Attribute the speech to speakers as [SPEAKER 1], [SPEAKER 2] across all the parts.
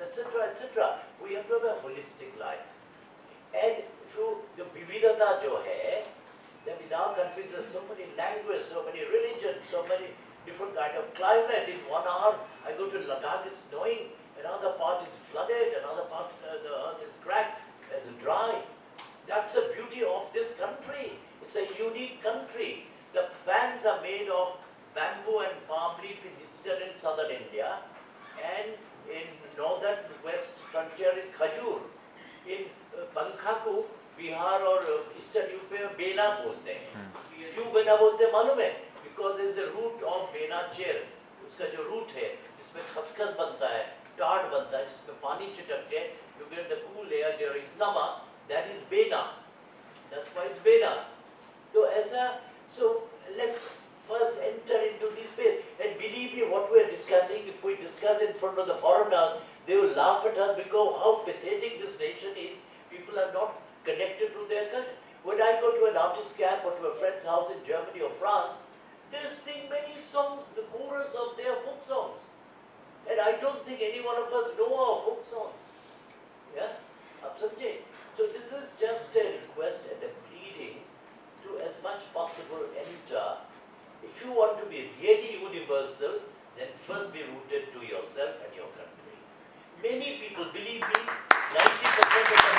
[SPEAKER 1] etc., etc. We have to have a holistic life. And through the vividata jo hai, that in our country there are so many languages, so many religions, so many different kind of climate. In 1 hour I go to Ladakh, it's snowing, another part is flooded, another part the earth is cracked, it's dry. That's the beauty of this country. It's a unique country. The fans are made of bamboo and palm leaf in eastern and southern India, and in northern west frontier in khajur. In पंखा को बिहार और eastern UP में बेना बोलते हैं। क्यों बेना बोलते हैं मालूम है? Because there is a root of बेना चेर, उसका जो root है जिसमें खसखस बनता है, टाट बनता है, जिसमें पानी चिटक के you get the cool air during summer, that is बेना. That's why it's बेना. तो ऐसा, so let's first enter into this phase. And believe me, what we are discussing, if we discuss in front of the foreigners, they will laugh at us because how pathetic this nation is. People are not connected to their culture. When I go to an artist camp or to a friend's house in Germany or France, they sing many songs, the chorus of their folk songs. And I don't think any one of us know our folk songs. Yeah? So this is just a request and a pleading to as much possible enter. If you want to be really universal, then first be rooted to yourself and your country. Many people, believe me, 90% of them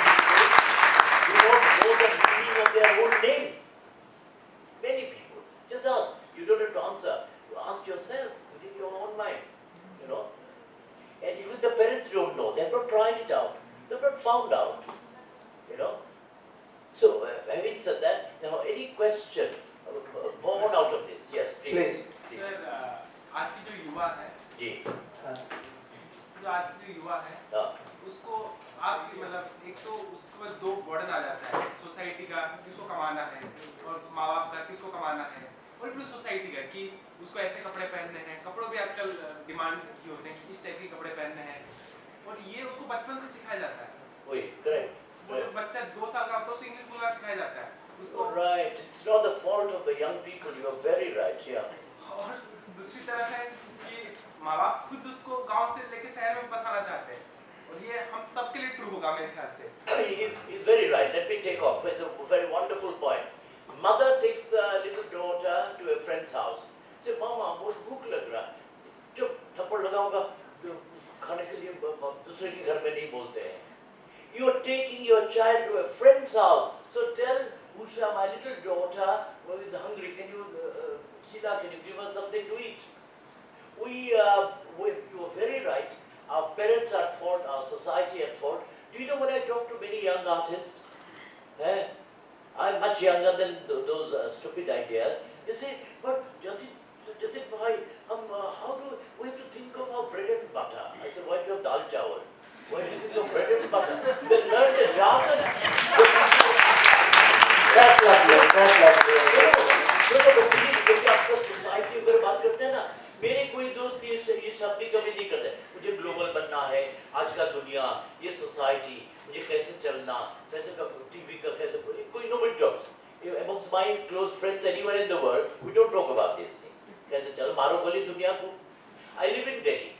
[SPEAKER 1] do not know the meaning of their own name. Many people. Just ask. You don't have to answer. You ask yourself within your own mind. You know. And even the parents don't know. They have not tried it out. They have not found out. You know. So, having said that, now any question born out of this? Yes, please.
[SPEAKER 2] Sir, आज की जो युवा है
[SPEAKER 1] जी
[SPEAKER 2] जो आज की जो युवा है उसको आप मतलब एक तो उसको दो बर्डन आ जाता है सोसाइटी का किसको कमाना है और माँ बाप का किसको कमाना है और फिर सोसाइटी का कि उसको ऐसे कपड़े पहनने हैं कपड़ों भी आजकल डिमांड की होते हैं कि इस टाइप के कपड़े पहनने हैं और ये उसको बचपन से सिखाया जाता है
[SPEAKER 1] वही करेक्ट
[SPEAKER 2] बच्चा 2 साल का होता है उसे इंग्लिश बोलना सिखाया जाता है उसको
[SPEAKER 1] right it's not the fault of the young people you are very right yeah
[SPEAKER 2] और दूसरी तरफ है कि माँ बाप खुद उसको गांव से लेके शहर में बसाना चाहते हैं और ये हम सबके लिए ट्रू होगा मेरे ख्याल से
[SPEAKER 1] he's very right. Let me take off. It's a very wonderful point. Mother takes the little daughter to a friend's house. Say, Mama, बहुत भूख लग रहा है. चुप थप्पड़ लगाऊंगा खाने के लिए दूसरे के घर में नहीं बोलते हैं. You are taking your child to a friend's house. So tell Usha, my little daughter, who is hungry, can you, Sheila, can you give her something to eat? You are very right. Our parents are at fault, our society at fault. Do you know when I talk to many young artists, I'm much younger than those stupid ideas. They say, but Jatin bhai, how do we have to think of our bread and butter? I said, why do you have dal chawal? Why do you think of bread and butter? They learn the jargon. That's lovely. जैसे आपका society अगर बात करते हैं ना, मेरे कोई दोस्त ये शब्द कभी नहीं करते. मुझे ग्लोबल बनना है, आज का दुनिया, ये सोसाइटी, मुझे कैसे चलना, कैसे टीवी का कैसे कोई nobody talks. Amongst my close friends anywhere in the world, we don't talk about this thing. कैसे चल मारो गोली दुनिया को. I live in Delhi.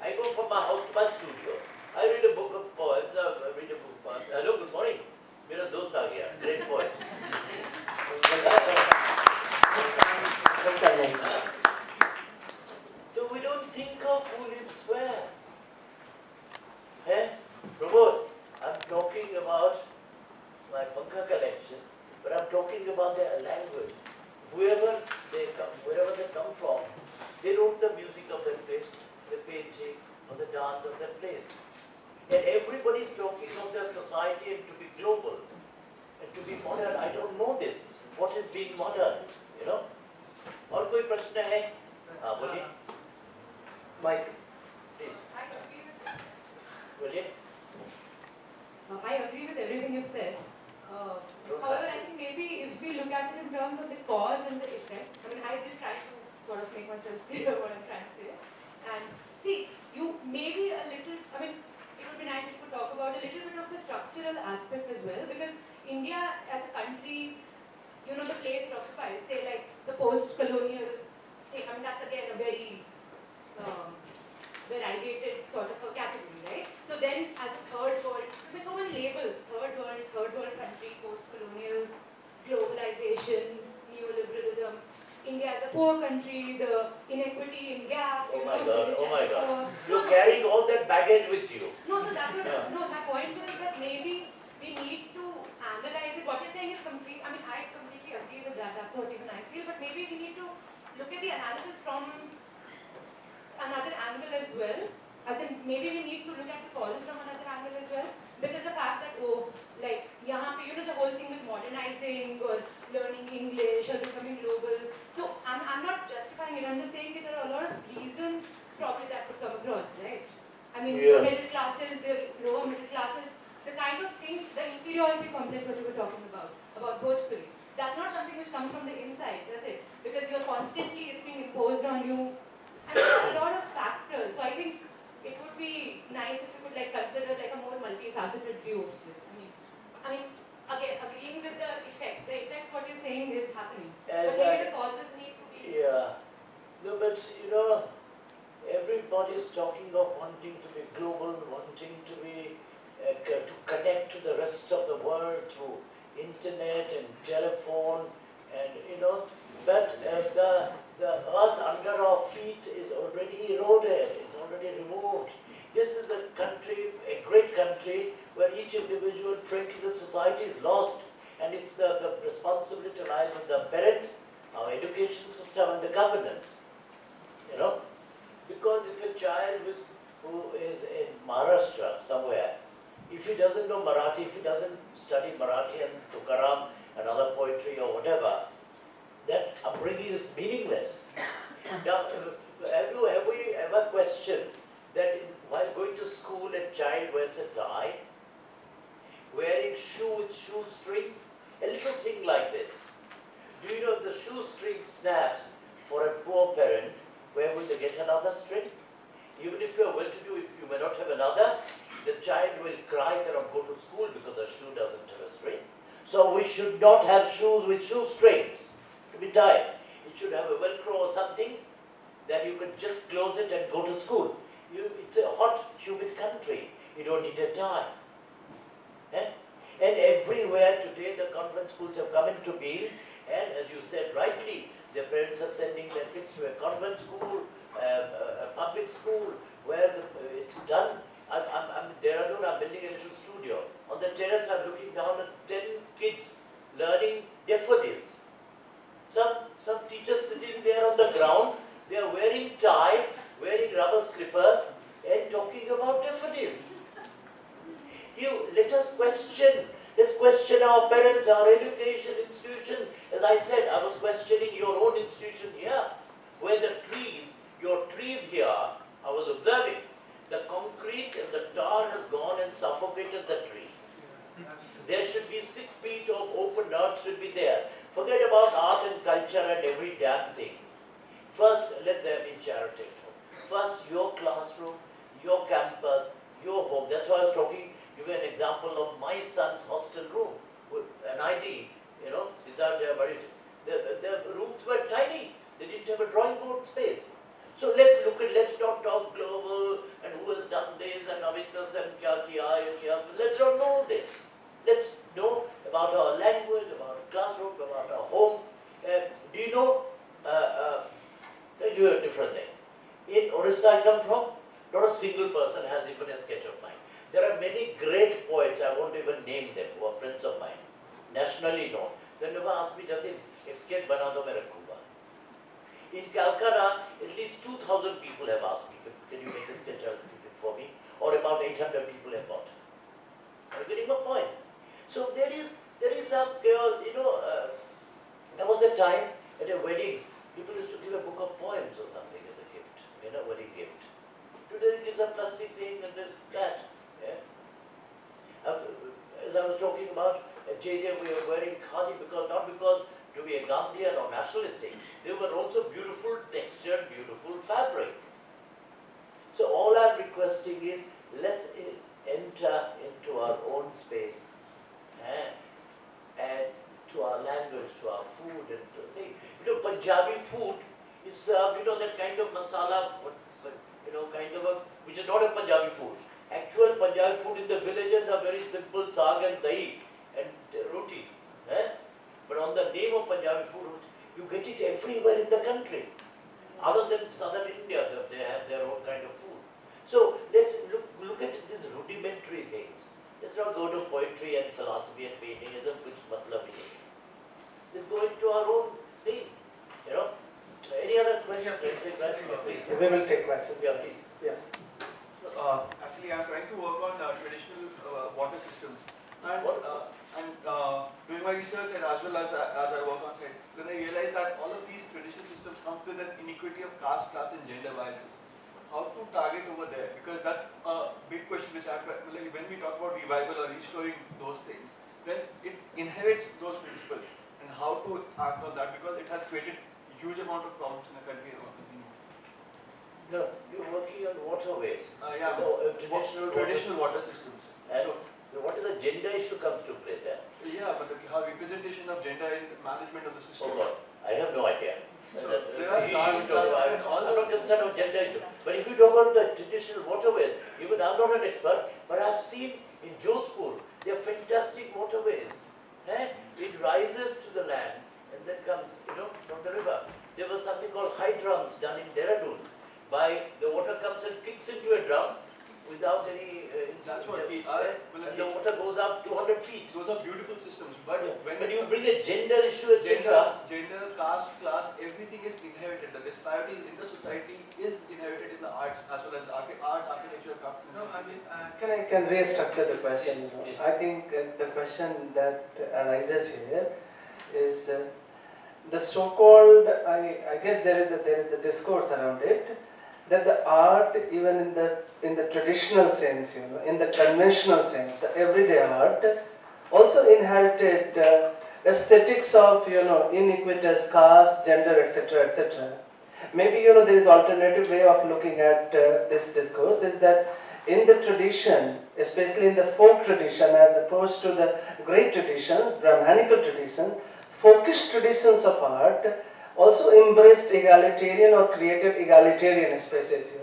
[SPEAKER 1] I go from my house to my studio. I read a book of poems. Hello, good morning. मेरा दोस्त आ गया. Great poet. So we don't think of who lives where. Pramod, I'm talking about my Pankha collection, but I'm talking about their language. Wherever they come from, they wrote the music of that place, the painting, or the dance of that place. And everybody is talking of their society and to be global and to be modern. I don't know this. What is being modern? You know? और कोई प्रश्न है? हाँ बोलिए. Mike, please. बोलिए.
[SPEAKER 3] I agree with everything you've said. However, I think maybe if we look at it in terms of the cause and the effect, I mean, I will try to sort of make myself clear what I'm trying to say. And see, you maybe a little, I mean, it would be nice if you could talk about a little bit of the structural aspect as well, because India as a country, you know, the place it occupies, say like the post-colonial thing, I mean, that's again a very variegated sort of a category, right? So
[SPEAKER 1] my God. You're carrying all that baggage with you.
[SPEAKER 3] No, so that's what, no, my point was that maybe we need to analyze it. What you're saying is complete, I mean, I completely agree with that. That's what even I feel. But maybe we need to look at the analysis from another angle as well. As in, maybe we need to look at the causes from another angle as well. Because the fact that, oh, like, yahan pe, you know, the whole thing with modernizing or learning English or becoming global. So, I'm not justifying it. I'm just saying that there are a lot of reasons probably that could come across, right? I mean, the middle classes, the lower middle classes, the kind of things, the inferiority complex what you were talking about both people. That's not something which comes from the inside, does it? Because you're constantly, it's being imposed on you. And there are a lot of factors. So I think it would be nice if you could like consider like a more multifaceted view of this. I mean, again, agreeing with the effect. The effect, what you're saying is happening. But maybe the causes need to be...
[SPEAKER 1] Yeah. No, but you know, everybody is talking of wanting to be global, wanting to be, to connect to the rest of the world through internet and telephone and, you know, but the earth under our feet is already eroded, is already removed. This is a country, a great country, where each individual trait of the society is lost, and it's the responsibility lies with the parents, our education system and the governance, you know. Because if a child who is in Maharashtra somewhere, if he doesn't know Marathi, if he doesn't study Marathi and Tukaram and other poetry or whatever, that upbringing is meaningless. Now, have we ever questioned that while going to school a child wears a tie, wearing shoe with shoestring, a little thing like this. Do you know if the shoestring snaps for a poor parent, where will they get another string? Even if you are well-to-do, if you may not have another, the child will cry, cannot go to school because the shoe doesn't have a string. So we should not have shoes with shoestrings to be tied. It should have a Velcro or something that you can just close it and go to school. It's a hot, humid country. You don't need a tie. Eh? And everywhere today the convent schools have come into being, and as you said rightly, their parents are sending their kids to a convent school, a public school, where it's done. I'm Dehradun, I'm building a little studio. On the terrace I'm looking down at 10 kids learning daffodils. Some teachers sitting there on the ground, they are wearing tie, wearing rubber slippers and talking about daffodils. Let us question. Let's question our parents, our education institution. As I said, I was questioning your own institution here, where the trees, your trees here, I was observing, the concrete and the tar has gone and suffocated the tree. There should be 6 feet of open earth should be there. Forget about art and culture and every damn thing. First, let there be charity. First, your classroom, your campus, your home. That's why I was talking, give you an example of my son's hostel room, with an ID, you know, Siddhartha Barit. The rooms were tiny. They didn't have a drawing board space. So let's not talk global and who has done this and Avitas and kya kiya. Let's not know this. Let's know about our language, about our classroom, about our home. Do you know, I'll give you a different thing. In Orissa I come from, not a single person has even a sketch of mine. There are many great poets, I won't even name them, who are friends of mine, nationally known. They never asked me, Jatin, ek sketch bana do, main rakhoonga. In Calcutta, at least 2,000 people have asked me, can you make a sketch for me? Or about 800 people have bought. Are you getting my point? So there is some chaos, you know, there was a time at a wedding, people used to give a book of poems or something as a gift, you know, wedding gift. Today it gives a plastic thing and this, that. Yeah? As I was talking about, JJ, we are wearing khadi not because to be a Gandhian or nationalistic, they were also beautiful textured, beautiful fabric. So all I'm requesting is, let's enter into our own space and to our language, to our food and to things. You know, Punjabi food is served, you know, that kind of masala, you know, kind of a, which is not a Punjabi food. Actual Punjabi food in the villages are very simple, saag and dahi and roti. But on the name of Punjabi food, you get it everywhere in the country. Other than southern India, they have their own kind of food. So let's look at these rudimentary things. Let's not go to poetry and philosophy and painting as a kuch matlab hi nahi. Let's go into our own thing. You know. Any other question? Please.
[SPEAKER 4] We will take questions.
[SPEAKER 1] Yeah, please.
[SPEAKER 4] Yeah.
[SPEAKER 5] Actually, I'm trying to work on traditional water systems, and doing my research and as well as I work on site, then I realized that all of these traditional systems come with an inequity of caste, class, and gender biases. How to target over there? Because that's a big question which when we talk about revival or restoring those things, then it inherits those principles, and how to act on that, because it has created huge amount of problems in the country.
[SPEAKER 1] No, you're working on waterways.
[SPEAKER 5] Yeah, traditional water systems.
[SPEAKER 1] And what is the gender issue comes to play there?
[SPEAKER 5] Yeah, but how representation of gender in management of the system.
[SPEAKER 1] Oh God, I have no idea.
[SPEAKER 5] So there are
[SPEAKER 1] I'm not concerned with gender issue. But if you talk about the traditional waterways, even I'm not an expert, but I've seen in Jodhpur, they are fantastic waterways. It rises to the land and then comes, from the river. There was something called hydrums done in Dehradun. The water comes and kicks into a drum without any
[SPEAKER 5] that's what
[SPEAKER 1] and the water goes up 200 feet.
[SPEAKER 5] Those are beautiful systems, but
[SPEAKER 1] when you bring a gender issue, etc.
[SPEAKER 5] Gender, caste, class, everything is inherited. The disparities in the society is inherited in the arts as well as art, architecture, craft.
[SPEAKER 4] No, I mean, can restructure the question?
[SPEAKER 1] Yes.
[SPEAKER 4] I think the question that arises here is the so-called. I guess there is a discourse around it, that the art, even in the traditional sense, in the conventional sense, the everyday art, also inherited aesthetics of iniquitous caste, gender, etc., etc. Maybe there is alternative way of looking at this discourse, is that in the tradition, especially in the folk tradition, as opposed to the great traditions, Brahmanical tradition, folkish traditions of art also embraced egalitarian or created egalitarian spaces,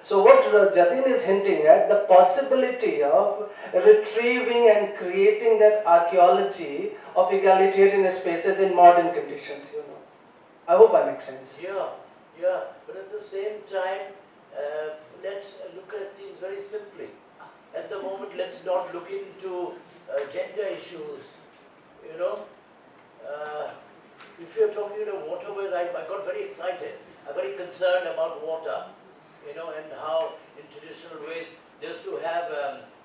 [SPEAKER 4] So what Jatin is hinting at, the possibility of retrieving and creating that archaeology of egalitarian spaces in modern conditions, I hope I make sense.
[SPEAKER 1] Yeah, but at the same time, let's look at things very simply. At the moment, let's not look into gender issues, if you're talking about waterways, I got very excited. I got very concerned about water, and how in traditional ways they used to have,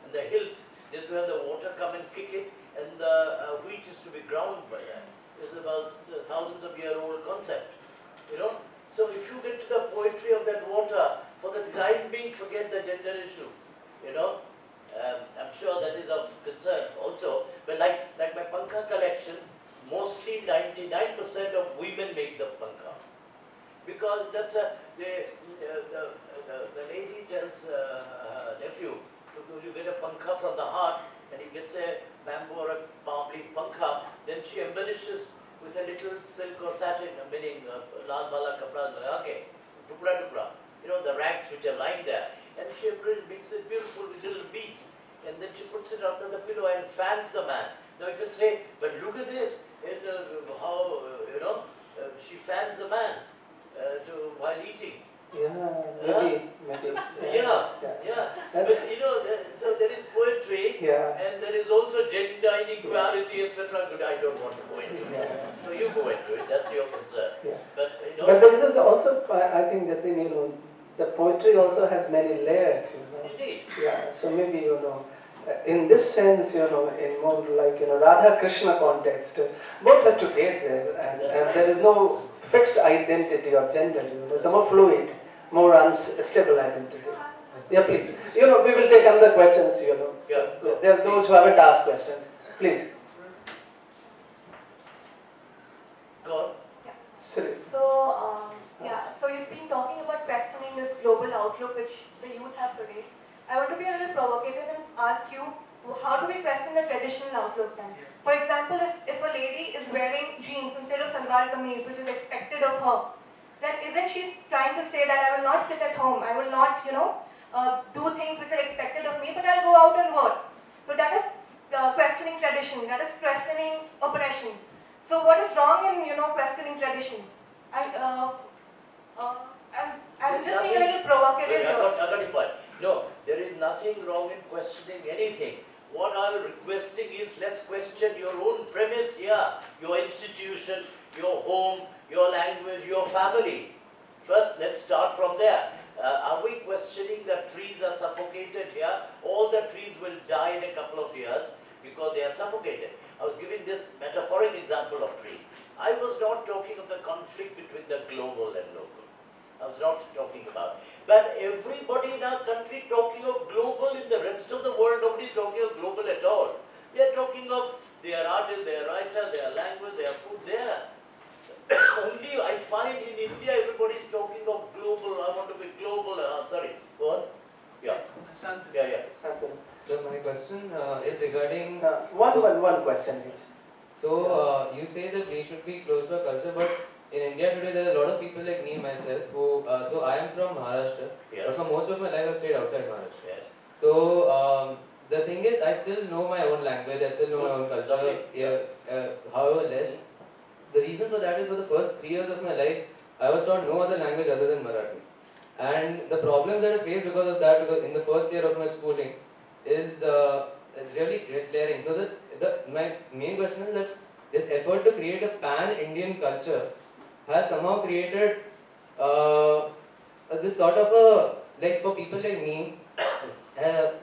[SPEAKER 1] in the hills, they used to have the water come and kick it, and the wheat is to be ground by that. This is about thousands of year old concept, So if you get to the poetry of that water, for the time being, forget the gender issue, I'm sure that is of concern also. But like my pankha collection, mostly 99% of women make the pankha, because that's the lady tells her nephew, you get a pankha from the heart, and he gets a bamboo or a palm leaf pankha, then she embellishes with a little silk or satin, meaning lal bala kapra lagake, tukra tukra, the rags which are lying there, and she makes it beautiful with little beads, and then she puts it under the pillow and fans the man. Now you can say, but look at this, how, she fans the man while eating.
[SPEAKER 4] Maybe.
[SPEAKER 1] Yeah. But so there is poetry, and there is also gender inequality, etc. But I don't want to go into it. So you go into it, that's your concern. But
[SPEAKER 4] But there is also, I think, Jatin, the poetry also has many layers,
[SPEAKER 1] Indeed.
[SPEAKER 4] Yeah, so maybe, in this sense, in more like, Radha Krishna context, both are together, and there is no fixed identity of gender, it's a more fluid, more unstable identity. Yeah, please. We will take another questions,
[SPEAKER 1] Yeah, go.
[SPEAKER 4] There are those who haven't asked questions. Please.
[SPEAKER 1] Go on.
[SPEAKER 4] Sri.
[SPEAKER 6] So you've been talking about questioning this global outlook which the youth have today. I want to be a little provocative and ask you, how do we question the traditional outlook then? For example, if a lady is wearing jeans instead of salwar kameez, which is expected of her, then isn't she trying to say that I will not sit at home, I will not, do things which are expected of me, but I'll go out and work. So that is questioning tradition, that is questioning oppression. So what is wrong in, questioning tradition? And I'm just being a little provocative
[SPEAKER 1] I
[SPEAKER 6] here.
[SPEAKER 1] got your point. No, there is nothing wrong in questioning anything. What I'm requesting is, let's question your own premise here, your institution, your home, your language, your family. First, let's start from there. Are we questioning that trees are suffocated here? All the trees will die in a couple of years because they are suffocated. I was giving this metaphoric example of trees. I was not talking of the conflict between the global and local. I was not talking about. But everybody in our country talking of global, in the rest of the world nobody is talking of global at all. They are talking of their artist, their writer, their language, their food there. Only I find in India everybody is talking of global, I want to be global, sorry, go on. Yeah. Yeah.
[SPEAKER 7] So my question is regarding...
[SPEAKER 4] one question each.
[SPEAKER 7] So you say that we should be close to our culture, but in India today there are a lot of people like me myself who, so I am from Maharashtra, but for most of my life I've stayed outside Maharashtra.
[SPEAKER 1] Yes.
[SPEAKER 7] So the thing is, I still know my own language, I still know my own culture, however less. The reason for that is for the first 3 years of my life, I was taught no other language other than Marathi. And the problems that I faced because of that, because in the first year of my schooling, is really glaring. So my main question is that this effort to create a pan-Indian culture has somehow created this sort of a, like for people like me,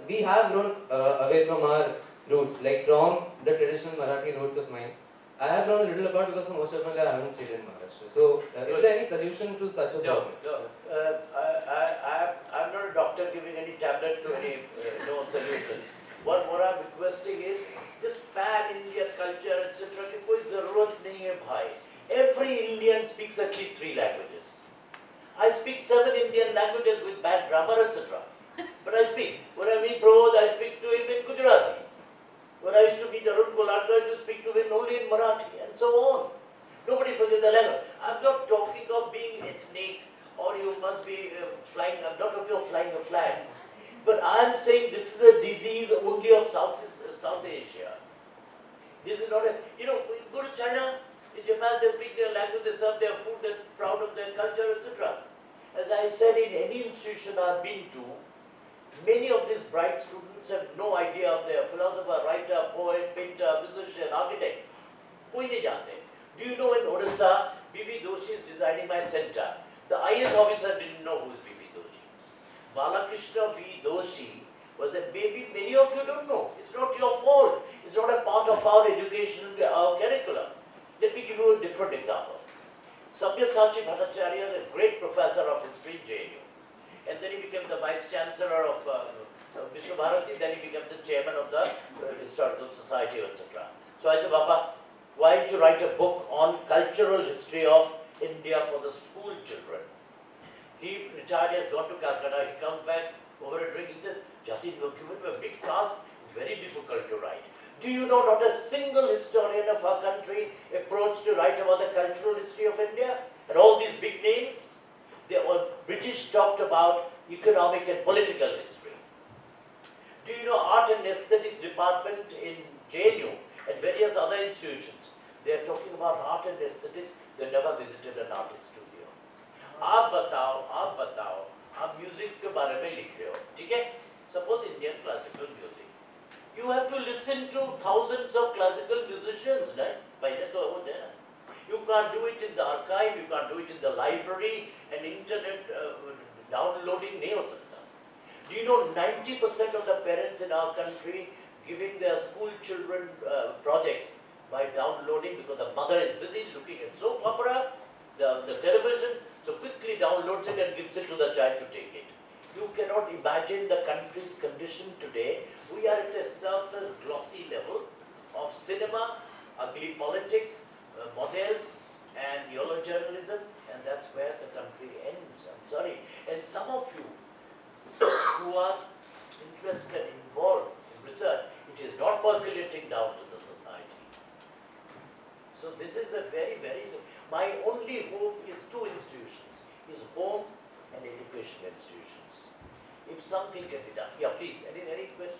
[SPEAKER 7] we have grown away from our roots, like from the traditional Marathi roots of mine. I have grown a little apart because for most of my life I haven't stayed in Maharashtra. So, is there any solution to such a problem?
[SPEAKER 1] No. I'm not a doctor giving any tablet to any no solutions. What I'm requesting is, this pan-Indian culture, etc. की कोई ज़रूरत नहीं है भाई. Every Indian speaks at least 3 languages. I speak 7 Indian languages with bad grammar, etc. But I speak. When I meet bros, I speak to him in Gujarati. When I used to meet Arun Goladka, I used to speak to him only in Marathi, and so on. Nobody forgets the language. I'm not talking of being ethnic, or you must be flying, I'm not talking of flying a flag. But I'm saying this is a disease only of South Asia. This is not a, go to China, in Japan they speak their language, they serve their food, they're proud of their culture, etc. As I said, in any institution I've been to, many of these bright students have no idea of their philosopher, writer, poet, painter, musician, architect. कोई नहीं जानते. Do you know in Odisha, B.V. Doshi is designing my center. The IS officer didn't know who is B.V. Doshi. Balakrishna V. Doshi was a baby, many of you don't know. It's not your fault. It's not a part of our education, our curriculum. Let me give you a different example. Sabyasachi Bhattacharya, the great professor of history in JNU. And then he became the vice chancellor of Vishwabharati, then he became the chairman of the Historical Society, etc. So I said, Baba, why don't you write a book on cultural history of India for the school children? He retired, he has gone to Calcutta, he comes back over a drink, he says, Jatin, you have given me a big task, it's very difficult to write. Do you know not a single historian of our country approached to write about the cultural history of India? And all these big names? British talked about economic and political history. Do you know art and aesthetics department in JNU and various other institutions? They are talking about art and aesthetics. They never visited an art studio. आप बताओ, आप music के बारे में लिख रहे हो, ठीक है? Suppose Indian classical music. You have to listen to thousands of classical musicians, right? पहले तो वो देना. You can't do it in the archive, you can't do it in the library, and internet downloading नहीं हो सकता. Do you know 90% of the parents in our country giving their school children projects by downloading because the mother is busy looking at soap opera, the television, so quickly downloads it and gives it to the child to take it. You cannot imagine the country's condition today. We are at a surface glossy level of cinema, ugly politics, models and YOLO journalism, and that's where the country ends. I'm sorry. And some of you who are interested, involved in research, it is not percolating down to the society. So this is a very, very simple. My only hope is 2 institutions, is home and education institutions. If something can be done. Yeah, please, any questions?